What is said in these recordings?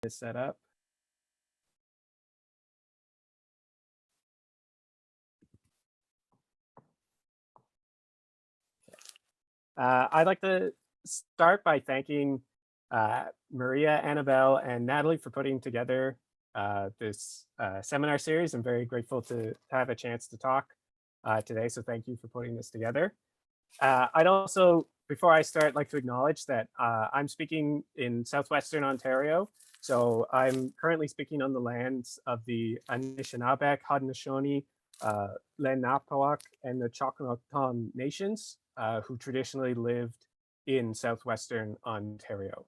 this set up. I'd like to start by thanking Maria, Annabelle, and Natalie for putting together this seminar series. I'm very grateful to have a chance to talk today, so thank you for putting this together. I'd also, before I start, like to acknowledge that I'm speaking in southwestern Ontario. So I'm currently speaking on the lands of the Anishinaabe, Haudenosaunee, Lenape, and the Choctaw nations, who traditionally lived in southwestern Ontario.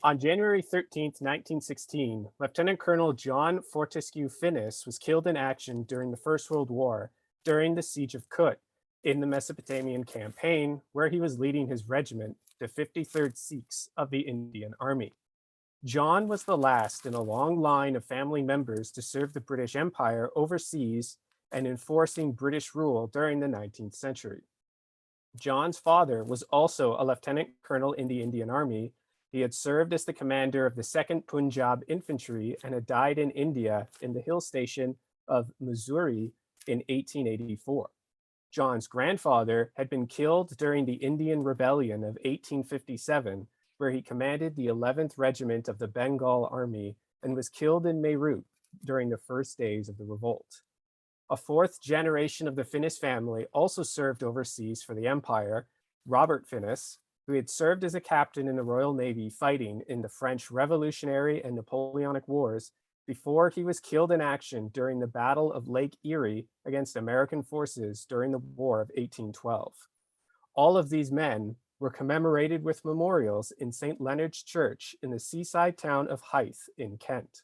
On January 13th, 1916, Lieutenant Colonel John Fortescue Finnis was killed in action during the First World War during the Siege of Kut in the Mesopotamian campaign, where he was leading his regiment, the 53rd Sikhs of the Indian Army. John was the last in a long line of family members to serve the British Empire overseas and enforcing British rule during the 19th century. John's father was also a lieutenant colonel in the Indian Army. He had served as the commander of the 2nd Punjab Infantry and had died in India in the hill station of Mussoorie in 1884. John's grandfather had been killed during the Indian Rebellion of 1857, where he commanded the 11th Regiment of the Bengal Army and was killed in Meerut during the first days of the revolt. A 4th generation of the Finnis family also served overseas for the Empire, Robert Finnis, who had served as a captain in the Royal Navy fighting in the French Revolutionary and Napoleonic Wars before he was killed in action during the Battle of Lake Erie against American forces during the War of 1812. All of these men were commemorated with memorials in St. Leonard's Church in the seaside town of Hythe in Kent.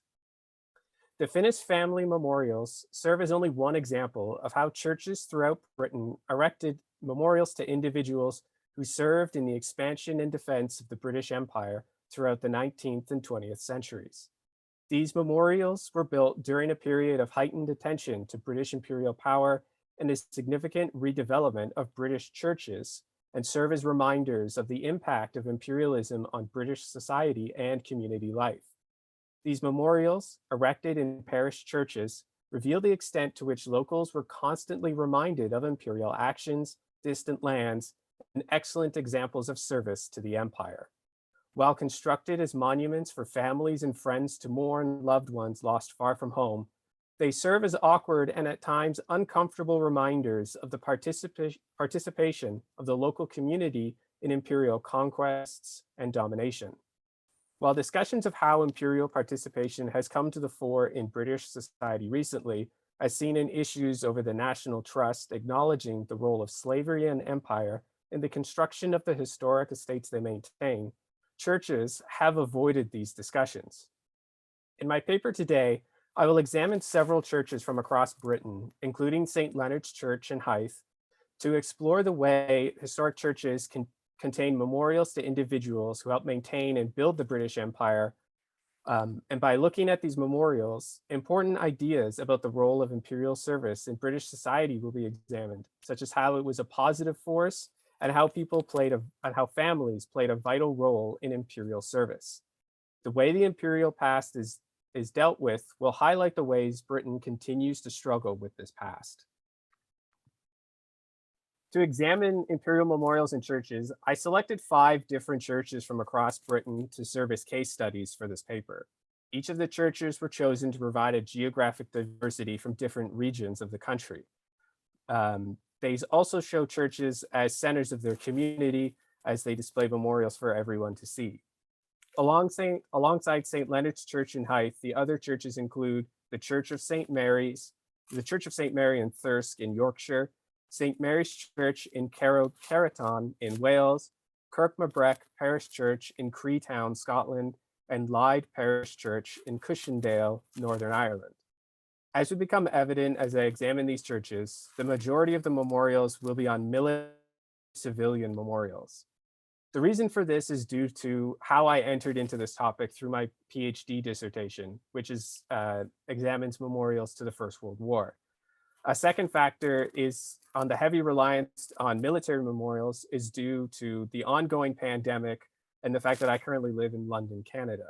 The Finnis family memorials serve as only one example of how churches throughout Britain erected memorials to individuals who served in the expansion and defense of the British Empire throughout the 19th and 20th centuries. These memorials were built during a period of heightened attention to British imperial power and a significant redevelopment of British churches, and serve as reminders of the impact of imperialism on British society and community life. These memorials, erected in parish churches, reveal the extent to which locals were constantly reminded of imperial actions, distant lands, and excellent examples of service to the empire. While constructed as monuments for families and friends to mourn loved ones lost far from home, they serve as awkward and at times uncomfortable reminders of the participation of the local community in imperial conquests and domination. While discussions of how imperial participation has come to the fore in British society recently, as seen in issues over the national trust acknowledging the role of slavery and empire in the construction of the historic estates they maintain, churches have avoided these discussions. In my paper today, I will examine several churches from across Britain, including St. Leonard's Church in Hythe, to explore the way historic churches can contain memorials to individuals who helped maintain and build the British Empire. And by looking at these memorials, important ideas about the role of imperial service in British society will be examined, such as how it was a positive force and how families played a vital role in imperial service. The way the imperial past is dealt with will highlight the ways Britain continues to struggle with this past. To examine imperial memorials and churches, I selected 5 different churches from across Britain to serve as case studies for this paper. Each of the churches were chosen to provide a geographic diversity from different regions of the country. They also show churches as centers of their community as they display memorials for everyone to see. Alongside St. Leonard's Church in Hythe, the other churches include the Church of St. Mary in Thirsk in Yorkshire, St. Mary's Church in Carrollton in Wales, Kirkmabrec Parish Church in Creetown, Scotland, and Lyde Parish Church in Cushendale, Northern Ireland. As will become evident as I examine these churches, the majority of the memorials will be on military civilian memorials. The reason for this is due to how I entered into this topic through my PhD dissertation, which examines memorials to the First World War. A second factor is on the heavy reliance on military memorials is due to the ongoing pandemic and the fact that I currently live in London, Canada.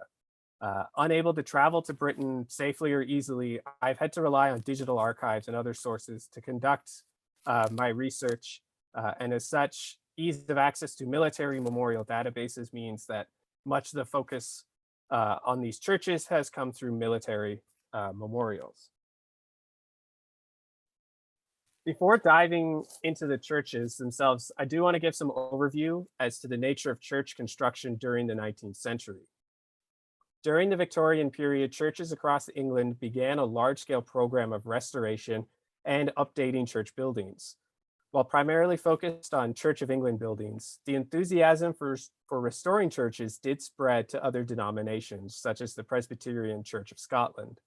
Unable to travel to Britain safely or easily, I've had to rely on digital archives and other sources to conduct my research. And as such, ease of access to military memorial databases means that much of the focus on these churches has come through military memorials. Before diving into the churches themselves, I do want to give some overview as to the nature of church construction during the 19th century. During the Victorian period, churches across England began a large-scale program of restoration and updating church buildings. While primarily focused on Church of England buildings, the enthusiasm for restoring churches did spread to other denominations, such as the Presbyterian Church of Scotland.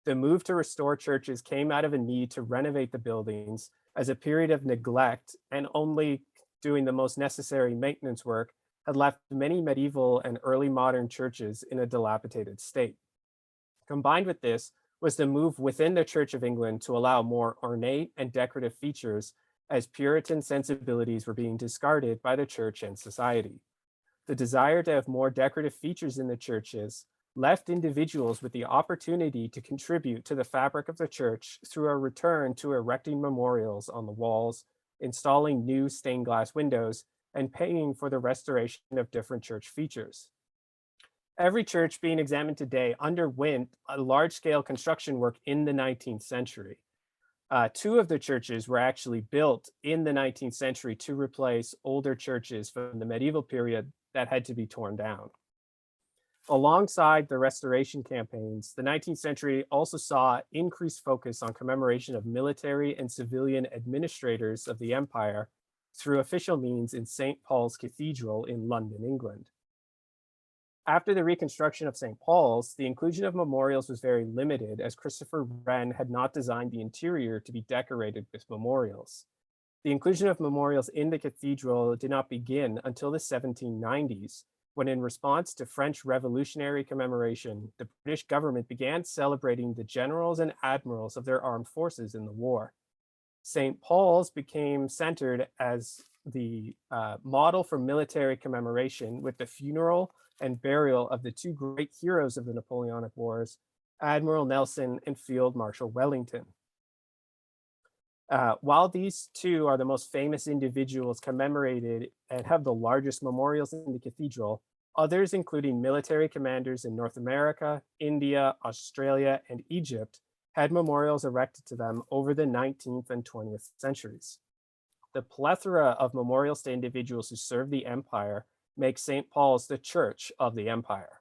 The move to restore churches came out of a need to renovate the buildings as a period of neglect and only doing the most necessary maintenance work had left many medieval and early modern churches in a dilapidated state. Combined with this was the move within the Church of England to allow more ornate and decorative features as Puritan sensibilities were being discarded by the church and society. The desire to have more decorative features in the churches left individuals with the opportunity to contribute to the fabric of the church through a return to erecting memorials on the walls, installing new stained glass windows, and paying for the restoration of different church features. Every church being examined today underwent a large-scale construction work in the 19th century. Two of the churches were actually built in the 19th century to replace older churches from the medieval period that had to be torn down. Alongside the restoration campaigns, the 19th century also saw increased focus on commemoration of military and civilian administrators of the empire through official means in St. Paul's Cathedral in London, England. After the reconstruction of St. Paul's, the inclusion of memorials was very limited as Christopher Wren had not designed the interior to be decorated with memorials. The inclusion of memorials in the cathedral did not begin until the 1790s, when in response to French Revolutionary commemoration, the British government began celebrating the generals and admirals of their armed forces in the war. St. Paul's became centered as the model for military commemoration with the funeral and burial of the two great heroes of the Napoleonic Wars, Admiral Nelson and Field Marshal Wellington. While these two are the most famous individuals commemorated and have the largest memorials in the cathedral, others, including military commanders in North America, India, Australia, and Egypt, had memorials erected to them over the 19th and 20th centuries. The plethora of memorials to individuals who served the empire makes St. Paul's the church of the empire.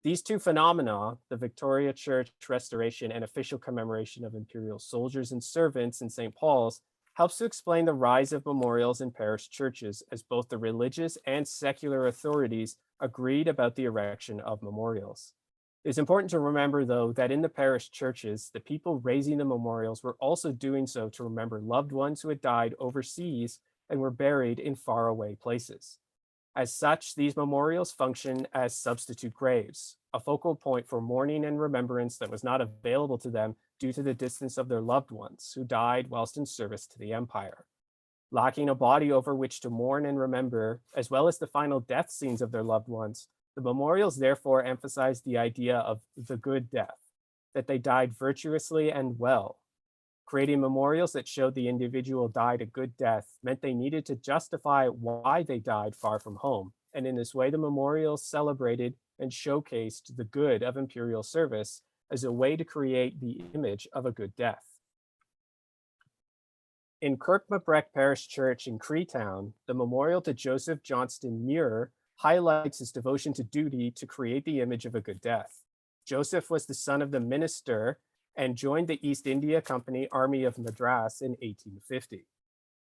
These two phenomena, the Victoria Church restoration and official commemoration of imperial soldiers and servants in St. Paul's, helps to explain the rise of memorials in parish churches as both the religious and secular authorities agreed about the erection of memorials. It's important to remember, though, that in the parish churches, the people raising the memorials were also doing so to remember loved ones who had died overseas and were buried in faraway places. As such, these memorials function as substitute graves, a focal point for mourning and remembrance that was not available to them due to the distance of their loved ones who died whilst in service to the empire. Lacking a body over which to mourn and remember, as well as the final death scenes of their loved ones, the memorials therefore emphasize the idea of the good death, that they died virtuously and well. Creating memorials that showed the individual died a good death meant they needed to justify why they died far from home, and in this way the memorials celebrated and showcased the good of imperial service as a way to create the image of a good death. In Kirkmabrek Parish Church in Creetown, the memorial to Joseph Johnston Muir highlights his devotion to duty to create the image of a good death. Joseph was the son of the minister and joined the East India Company Army of Madras in 1850.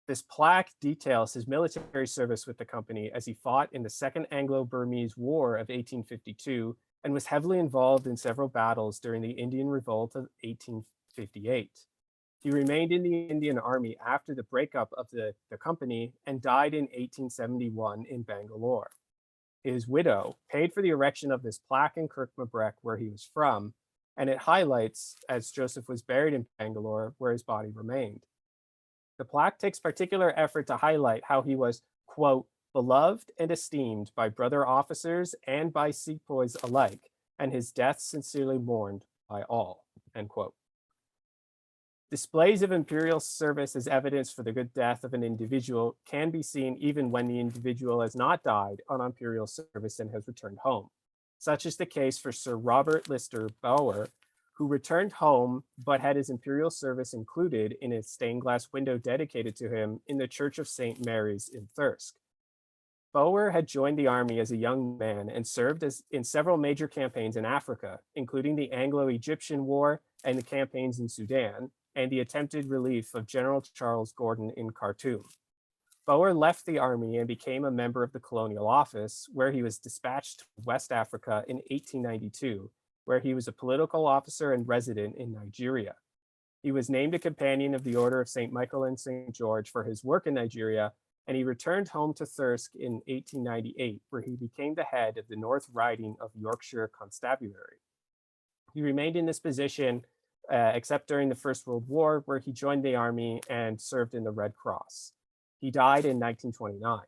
This plaque details his military service with the company as he fought in the Second Anglo-Burmese War of 1852 and was heavily involved in several battles during the Indian Revolt of 1858. He remained in the Indian Army after the breakup of the company and died in 1871 in Bangalore. His widow paid for the erection of this plaque in Kirkmabrek, where he was from, and it highlights as Joseph was buried in Bangalore, where his body remained. The plaque takes particular effort to highlight how he was, quote, beloved and esteemed by brother officers and by sepoys alike, and his death sincerely mourned by all, end quote. Displays of imperial service as evidence for the good death of an individual can be seen even when the individual has not died on imperial service and has returned home. Such is the case for Sir Robert Lister Bower, who returned home but had his imperial service included in a stained glass window dedicated to him in the Church of St. Mary's in Thirsk. Bower had joined the army as a young man and served in several major campaigns in Africa, including the Anglo-Egyptian War and the campaigns in Sudan, and the attempted relief of General Charles Gordon in Khartoum. Bower left the army and became a member of the Colonial Office, where he was dispatched to West Africa in 1892, where he was a political officer and resident in Nigeria. He was named a Companion of the Order of St. Michael and St. George for his work in Nigeria, and he returned home to Thirsk in 1898, where he became the head of the North Riding of Yorkshire Constabulary. He remained in this position except during the First World War, where he joined the army and served in the Red Cross. He died in 1929.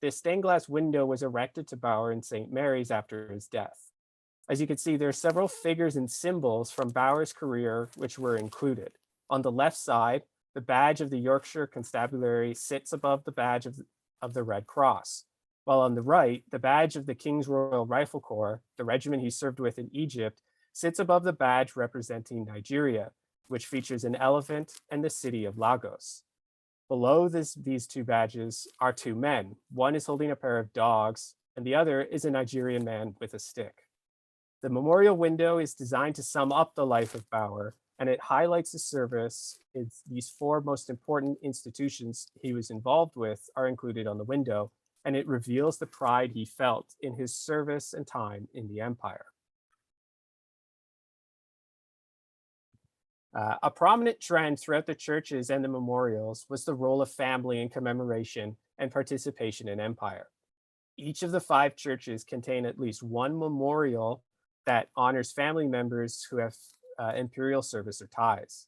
This stained glass window was erected to Bower in St. Mary's after his death. As you can see, there are several figures and symbols from Bower's career which were included. On the left side, the badge of the Yorkshire Constabulary sits above the badge of the Red Cross, while on the right, the badge of the King's Royal Rifle Corps, the regiment he served with in Egypt, sits above the badge representing Nigeria, which features an elephant and the city of Lagos. Below these two badges are two men. One is holding a pair of dogs, and the other is a Nigerian man with a stick. The memorial window is designed to sum up the life of Bower, and it highlights his service. These four most important institutions he was involved with are included on the window, and it reveals the pride he felt in his service and time in the empire. A prominent trend throughout the churches and the memorials was the role of family in commemoration and participation in empire. Each of the 5 churches contain at least one memorial that honors family members who have imperial service or ties.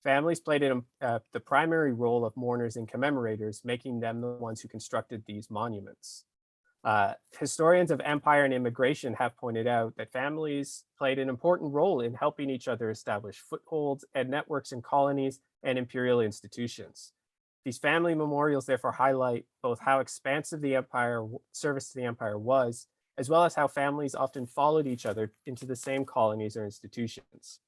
Families played the primary role of mourners and commemorators, making them the ones who constructed these monuments. Historians of empire and immigration have pointed out that families played an important role in helping each other establish footholds and networks in colonies and imperial institutions. These family memorials therefore highlight both how expansive the empire service to the empire was, as well as how families often followed each other into the same colonies or institutions.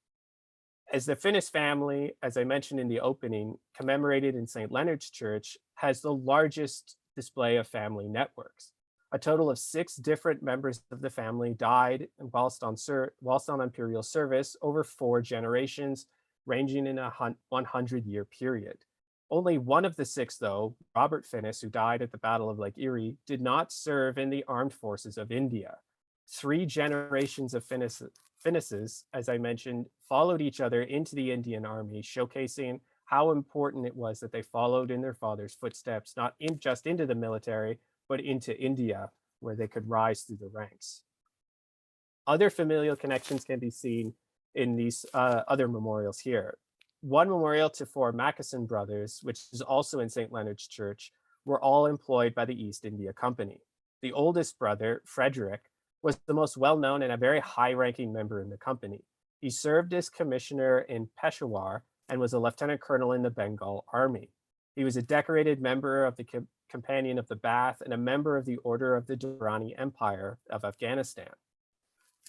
As the Finnis family, as I mentioned in the opening, commemorated in St. Leonard's Church, has the largest display of family networks. A total of 6 different members of the family died whilst on imperial service over 4 generations, ranging in a 100-year period. Only one of the 6, though, Robert Finnis, who died at the Battle of Lake Erie, did not serve in the armed forces of India. 3 generations of Finnises, as I mentioned, followed each other into the Indian Army, showcasing how important it was that they followed in their father's footsteps, not just into the military, but into India, where they could rise through the ranks. Other familial connections can be seen in these other memorials here. One memorial to 4 Mackeson brothers, which is also in St. Leonard's Church, were all employed by the East India Company. The oldest brother, Frederick, was the most well-known and a very high-ranking member in the company. He served as commissioner in Peshawar and was a lieutenant colonel in the Bengal Army. He was a decorated member of the Companion of the Bath and a member of the Order of the Durrani Empire of Afghanistan.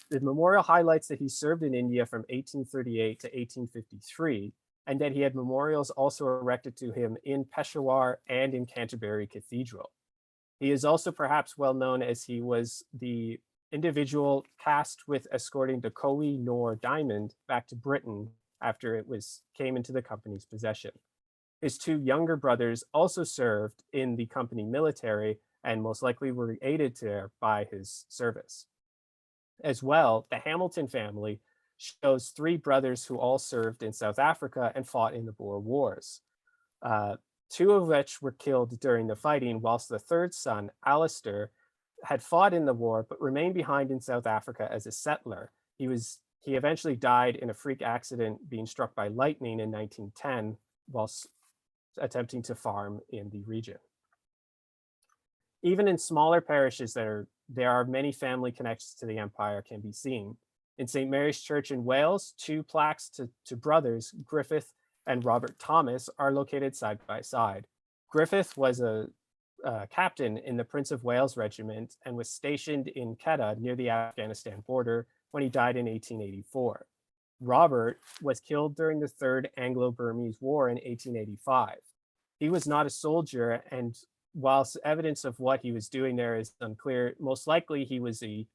The memorial highlights that he served in India from 1838 to 1853, and that he had memorials also erected to him in Peshawar and in Canterbury Cathedral. He is also perhaps well known as he was the individual tasked with escorting the Koh-i-Noor diamond back to Britain after it came into the company's possession. His 2 younger brothers also served in the company military and most likely were aided there by his service. As well, the Hamilton family shows 3 brothers who all served in South Africa and fought in the Boer Wars, 2 of which were killed during the fighting, whilst the 3rd son, Alistair, had fought in the war but remained behind in South Africa as a settler. He eventually died in a freak accident being struck by lightning in 1910 whilst attempting to farm in the region. Even in smaller parishes, there are many family connections to the empire can be seen. In St. Mary's Church in Wales, 2 plaques to brothers Griffith and Robert Thomas are located side by side. Griffith was a captain in the Prince of Wales Regiment and was stationed in Quetta near the Afghanistan border when he died in 1884. Robert was killed during the Third Anglo-Burmese War in 1885. He was not a soldier, and whilst evidence of what he was doing there is unclear, most likely he was a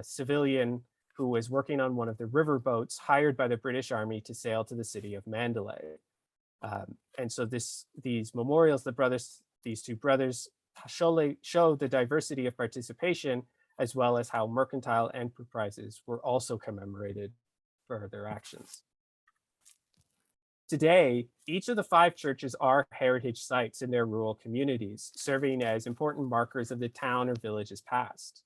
civilian who was working on one of the river boats hired by the British Army to sail to the city of Mandalay. And so these memorials, these 2 brothers show the diversity of participation, as well as how mercantile enterprises were also commemorated for their actions. Today, each of the 5 churches are heritage sites in their rural communities, serving as important markers of the town or village's past.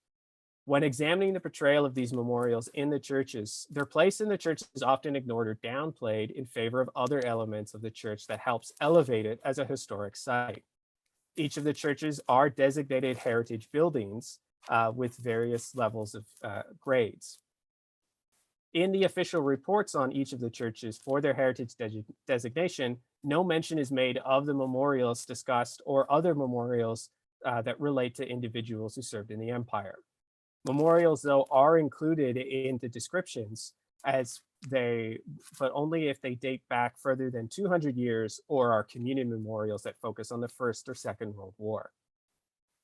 When examining the portrayal of these memorials in the churches, their place in the church is often ignored or downplayed in favor of other elements of the church that helps elevate it as a historic site. Each of the churches are designated heritage buildings with various levels of grades. In the official reports on each of the churches for their heritage designation, no mention is made of the memorials discussed or other memorials that relate to individuals who served in the empire. Memorials, though, are included in the descriptions but only if they date back further than 200 years or are community memorials that focus on the First or Second World War.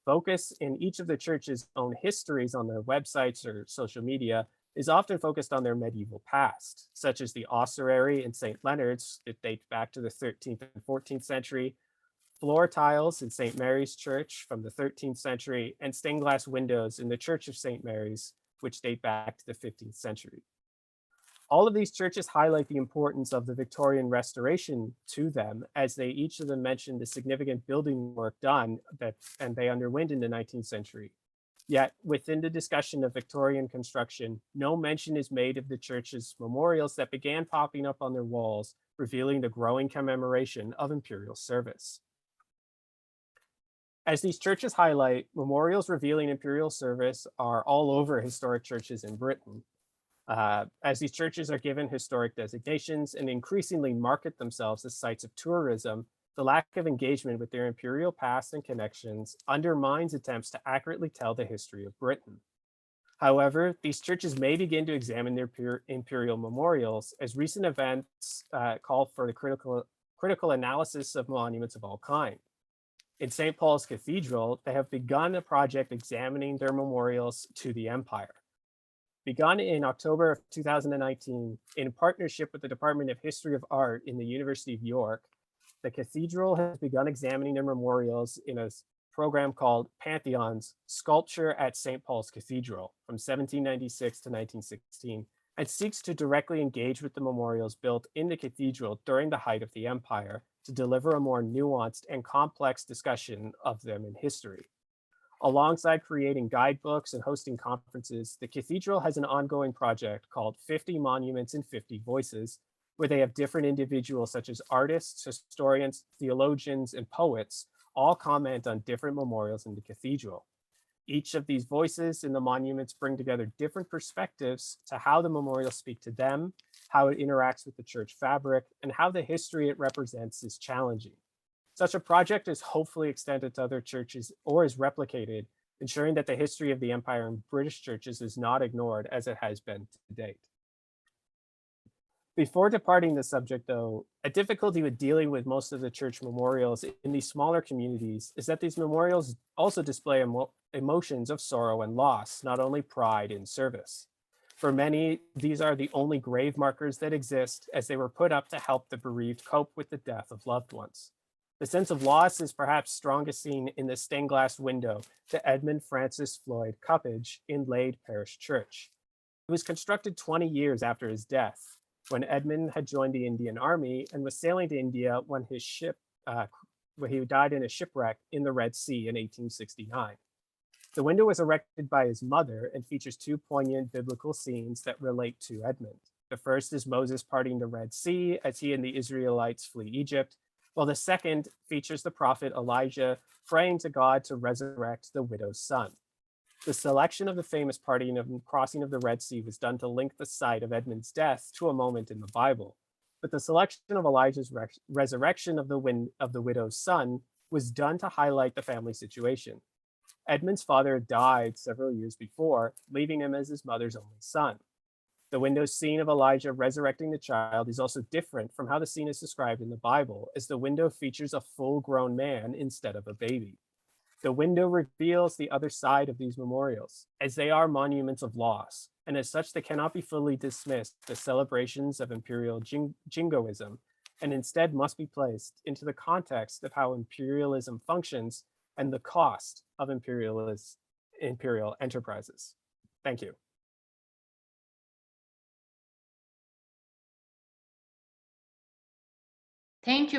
Focus in each of the churches' own histories on their websites or social media is often focused on their medieval past, such as the ossuary in St. Leonard's that dates back to the 13th and 14th century, floor tiles in St. Mary's Church from the 13th century, and stained glass windows in the Church of St. Mary's, which date back to the 15th century. All of these churches highlight the importance of the Victorian restoration to them, as each of them mention the significant building work done and they underwent in the 19th century. Yet, within the discussion of Victorian construction, no mention is made of the church's memorials that began popping up on their walls, revealing the growing commemoration of imperial service. As these churches highlight, memorials revealing imperial service are all over historic churches in Britain. As these churches are given historic designations and increasingly market themselves as sites of tourism, the lack of engagement with their imperial past and connections undermines attempts to accurately tell the history of Britain. However, these churches may begin to examine their imperial memorials as recent events call for the critical analysis of monuments of all kinds. In St. Paul's Cathedral, they have begun a project examining their memorials to the empire. Begun in October of 2019, in partnership with the Department of History of Art in the University of York, the cathedral has begun examining their memorials in a program called Pantheons, Sculpture at St. Paul's Cathedral from 1796 to 1916, and seeks to directly engage with the memorials built in the cathedral during the height of the empire to deliver a more nuanced and complex discussion of them in history. Alongside creating guidebooks and hosting conferences, the cathedral has an ongoing project called 50 Monuments in 50 Voices, where they have different individuals such as artists, historians, theologians, and poets all comment on different memorials in the cathedral. Each of these voices in the monuments bring together different perspectives to how the memorials speak to them, how it interacts with the church fabric, and how the history it represents is challenging. Such a project is hopefully extended to other churches or is replicated, ensuring that the history of the empire in British churches is not ignored as it has been to date. Before departing the subject, though, a difficulty with dealing with most of the church memorials in these smaller communities is that these memorials also display emotions of sorrow and loss, not only pride and service. For many, these are the only grave markers that exist, as they were put up to help the bereaved cope with the death of loved ones. The sense of loss is perhaps strongest seen in the stained glass window to Edmund Francis Floyd Cuppage in Lade Parish Church. It was constructed 20 years after his death, when Edmund had joined the Indian Army and was sailing to India when he died in a shipwreck in the Red Sea in 1869. The window was erected by his mother and features 2 poignant biblical scenes that relate to Edmund. The first is Moses parting the Red Sea as he and the Israelites flee Egypt, while the second features the prophet Elijah praying to God to resurrect the widow's son. The selection of the famous parting of crossing of the Red Sea was done to link the site of Edmund's death to a moment in the Bible. But the selection of Elijah's resurrection of the widow's son was done to highlight the family situation. Edmund's father died several years before, leaving him as his mother's only son. The window scene of Elijah resurrecting the child is also different from how the scene is described in the Bible, as the window features a full-grown man instead of a baby. The window reveals the other side of these memorials, as they are monuments of loss, and as such they cannot be fully dismissed as celebrations of imperial jingoism, and instead must be placed into the context of how imperialism functions and the cost of imperial enterprises. Thank you. Thank you.